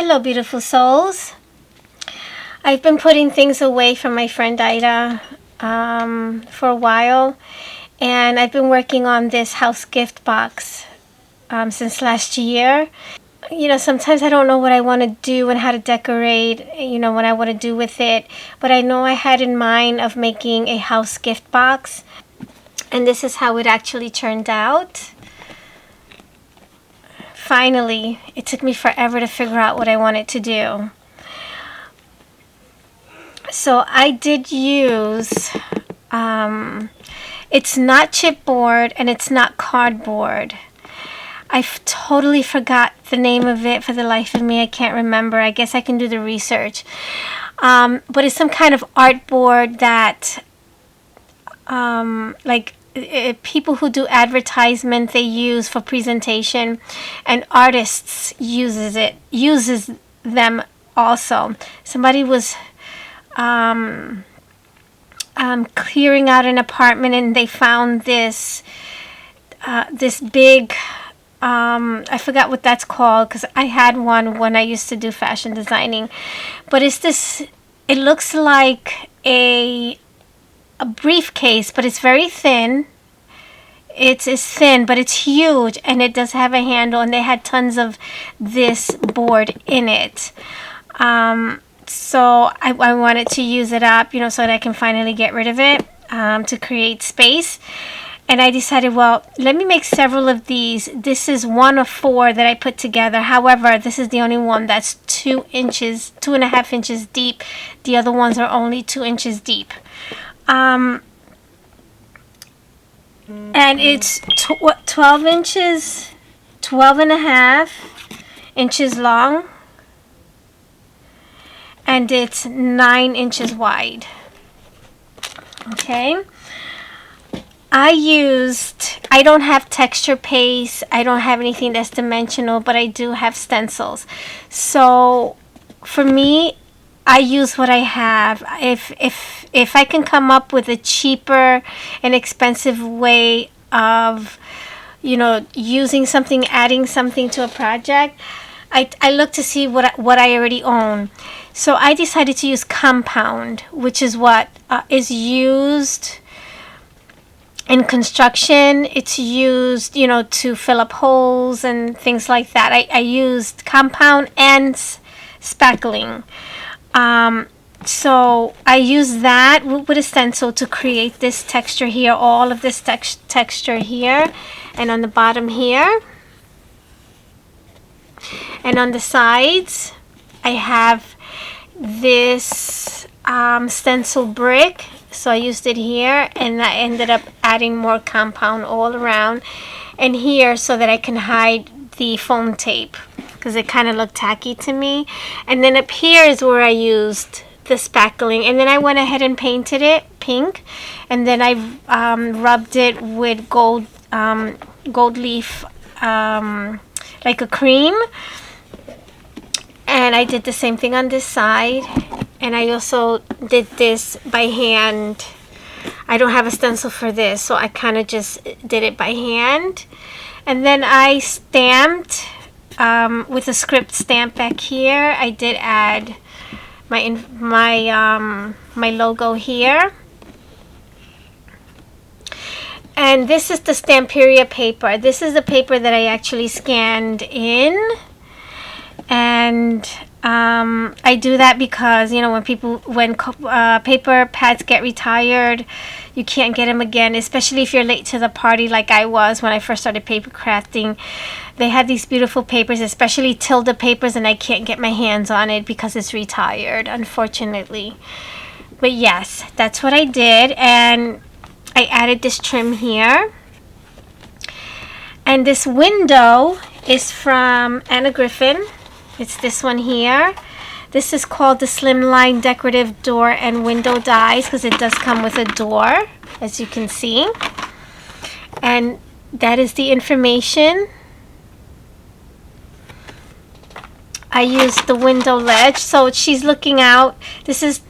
Hello, beautiful souls. I've been putting things away from my friend Ida for a while, and I've been working on this house gift box since last year. Sometimes I don't know what I want to do and how to decorate, what I want to do with it, but I know I had in mind of making a house gift box, and this is how it actually turned out. Finally, it took me forever to figure out what I wanted to do. So I did use, it's not chipboard and it's not cardboard. I totally forgot the name of it for the life of me. I can't remember. I guess I can do the research. But it's some kind of artboard that, people who do advertisement they use for presentation, and artists uses them also. Somebody was clearing out an apartment and they found this big, I forgot what that's called because I had one when I used to do fashion designing, but it looks like a briefcase, but it's very thin. It's thin, but it's huge, and it does have a handle, and they had tons of this board in it. So I wanted to use it up, so that I can finally get rid of it to create space. And I decided, well, let me make several of these. This is one of 4 that I put together. However, this is the only one that's 2.5 inches deep. The other ones are only 2 inches deep. And it's 12 inches, 12.5 inches long, and it's 9 inches wide. Okay. I don't have texture paste, I don't have anything that's dimensional, but I do have stencils. So for me, I use what I have. If I can come up with a cheaper and expensive way of, using something, adding something to a project, I look to see what I already own. So I decided to use compound, which is what is used in construction. It's used, to fill up holes and things like that. I used compound and spackling. So I use that with a stencil to create this texture here, all of this texture here, and on the bottom here, and on the sides I have this stencil brick. So I used it here, and I ended up adding more compound all around and here so that I can hide the foam tape because it kind of looked tacky to me. And then up here is where I used the spackling, and then I went ahead and painted it pink, and then I rubbed it with gold leaf, like a cream, and I did the same thing on this side. And I also did this by hand. I don't have a stencil for this, so I kind of just did it by hand. And then I stamped with a script stamp back here. I did add my logo here. And this is the Stamperia paper. This is the paper that I actually scanned in. And I do that because when paper pads get retired, you can't get them again, especially if you're late to the party like I was when I first started paper crafting. They had these beautiful papers, especially Tilda papers, and I can't get my hands on it because it's retired, unfortunately. But yes, that's what I did, and I added this trim here. And this window is from Anna Griffin. It's this one here. This is called the Slimline Decorative Door and Window Dies because it does come with a door, as you can see. And that is the information. I used the window ledge. So she's looking out. This is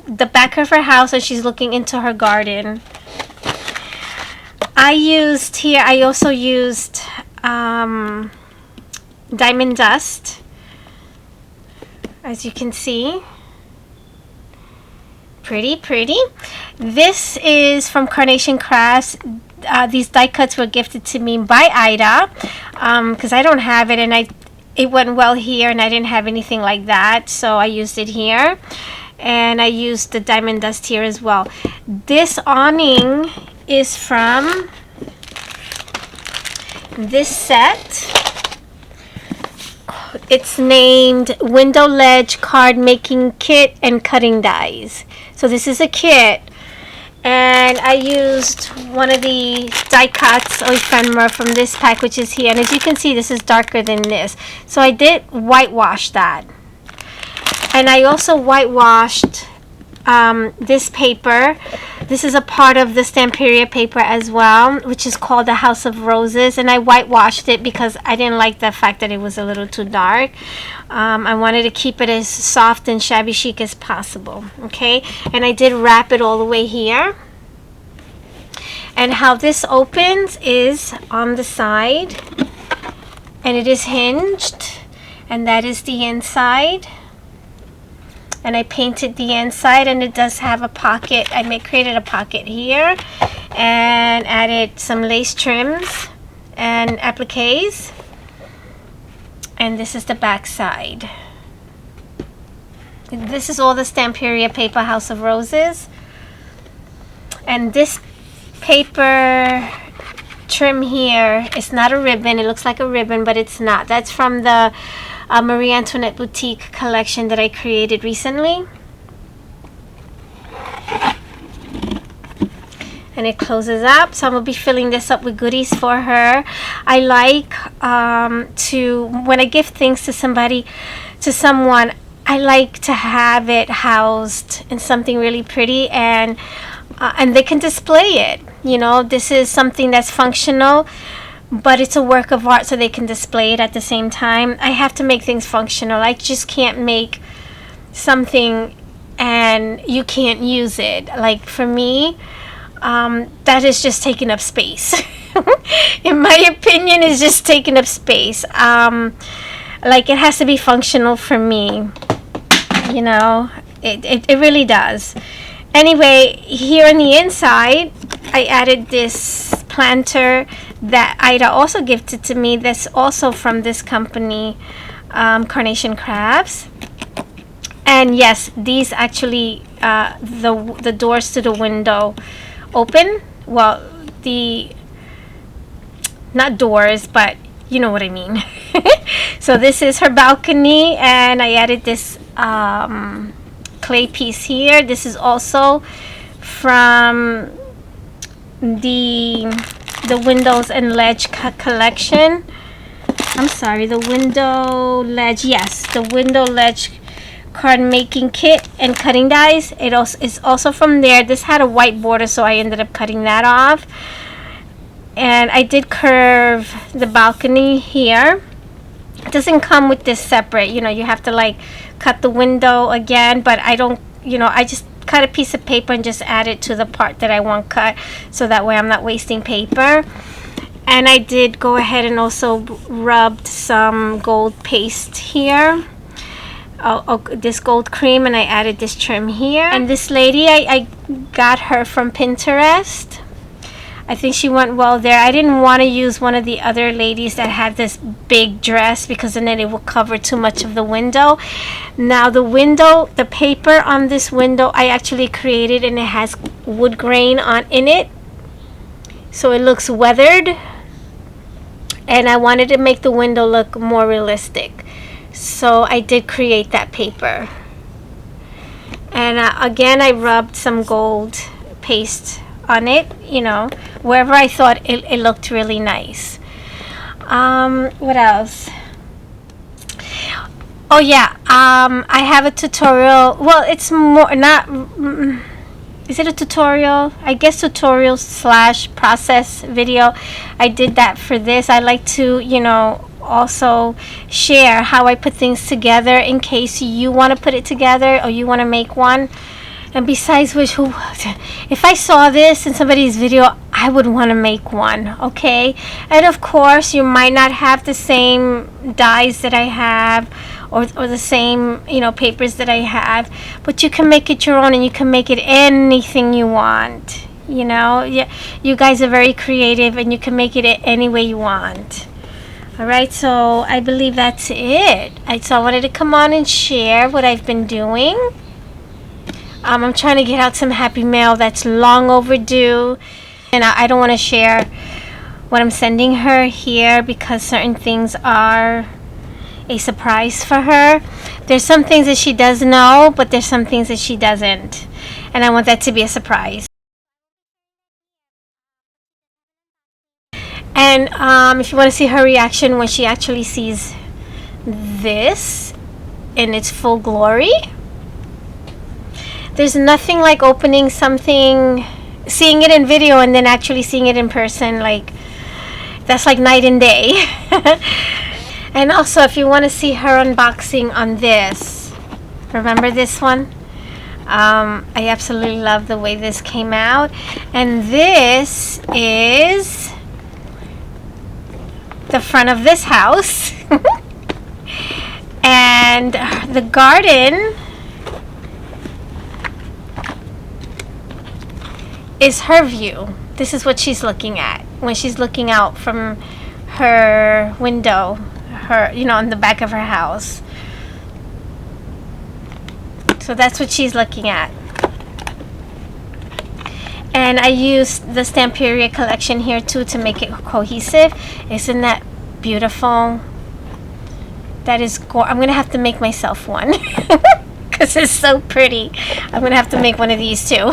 the back of her house, and she's looking into her garden. I also used diamond dust. as you can see. Pretty. This is from Carnation Crafts. These die cuts were gifted to me by Ida, because I don't have it, and it went well here, and I didn't have anything like that, so I used it here. And I used the diamond dust here as well. This awning is from this set. It's named Window Ledge Card Making Kit and Cutting Dies. So this is a kit, and I used one of the die cuts or ephemera from this pack, which is here. And as you can see, this is darker than this. So I did whitewash that. And I also whitewashed this paper. This is a part of the Stamperia paper as well, which is called the House of Roses. And I whitewashed it because I didn't like the fact that it was a little too dark. I wanted to keep it as soft and shabby chic as possible. Okay, and I did wrap it all the way here. And how this opens is on the side, and it is hinged, and that is the inside. And I painted the inside, and it does have a pocket. I created a pocket here and added some lace trims and appliques. And this is the back side. This is all the Stamperia paper, House of Roses. And this paper trim here is not a ribbon. It looks like a ribbon, but it's not. That's from the Marie Antoinette Boutique collection that I created recently. And it closes up, so I'm going to be filling this up with goodies for her. I like to, when I give things to someone, I like to have it housed in something really pretty, and they can display it. You know, this is something that's functional, but it's a work of art, so they can display it at the same time. I have to make things functional. I just can't make something and you can't use it. Like for me, that is just taking up space. In my opinion, it's just taking up space. Like it has to be functional for me. You know, it really does. Anyway, here on the inside, I added this planter that Ida also gifted to me. That's also from this company, Carnation Crafts. And yes, these actually, the doors to the window open. Well, not doors, but you know what I mean. So this is her balcony, and I added this clay piece here. This is also from the Windows and Ledge collection. I'm sorry, the Window Ledge. Yes, the Window Ledge card making kit and cutting dies. It also is also from there. This had a white border, so I ended up cutting that off. And I did curve the balcony here. It doesn't come with this separate, you know, you have to like cut the window again, but I don't, you know, I just cut a piece of paper and just add it to the part that I want cut, so that way I'm not wasting paper. And I did go ahead and also rubbed some gold paste here. This gold cream, and I added this trim here. And this lady, I got her from Pinterest. I think she went well there. I didn't want to use one of the other ladies that had this big dress, because then it will cover too much of the window. Now the window, the paper on this window, I actually created, and it has wood grain in it, so it looks weathered, and I wanted to make the window look more realistic, so I did create that paper. And again, I rubbed some gold paste on it, you know, wherever I thought it looked really nice. What else? Oh yeah, I have a tutorial. Well, it's more not, is it a tutorial? I guess tutorial / process video. I did that for this. I like to, you know, also share how I put things together in case you want to put it together or you want to make one. And besides which, if I saw this in somebody's video, I would want to make one, okay? And of course, you might not have the same dies that I have, or the same, papers that I have, but you can make it your own, and you can make it anything you want. Yeah, you guys are very creative, and you can make it any way you want. All right, so I believe that's it. So I wanted to come on and share what I've been doing. I'm trying to get out some happy mail that's long overdue, and I don't want to share what I'm sending her here because certain things are a surprise for her. There's some things that she does know, but there's some things that she doesn't, and I want that to be a surprise. And if you want to see her reaction when she actually sees this in its full glory, there's nothing like opening something, seeing it in video, and then actually seeing it in person. Like, that's like night and day. And also, if you want to see her unboxing on this, remember this one? I absolutely love the way this came out. And this is the front of this house. And the garden is her view. This is what she's looking at when she's looking out from her window, on the back of her house. So that's what she's looking at. And I used the Stamperia collection here too to make it cohesive. Isn't that beautiful? That is I'm gonna have to make myself one because it's so pretty. I'm gonna have to make one of these too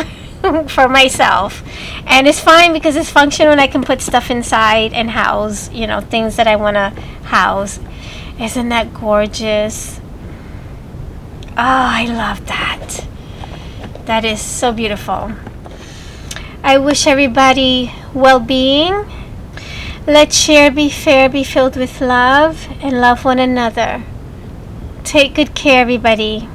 for myself. And it's fine because it's functional and I can put stuff inside and house, things that I want to house. Isn't that gorgeous? Oh, I love that. That is so beautiful. I wish everybody well-being. Let's share, be fair, be filled with love, and love one another. Take good care, everybody.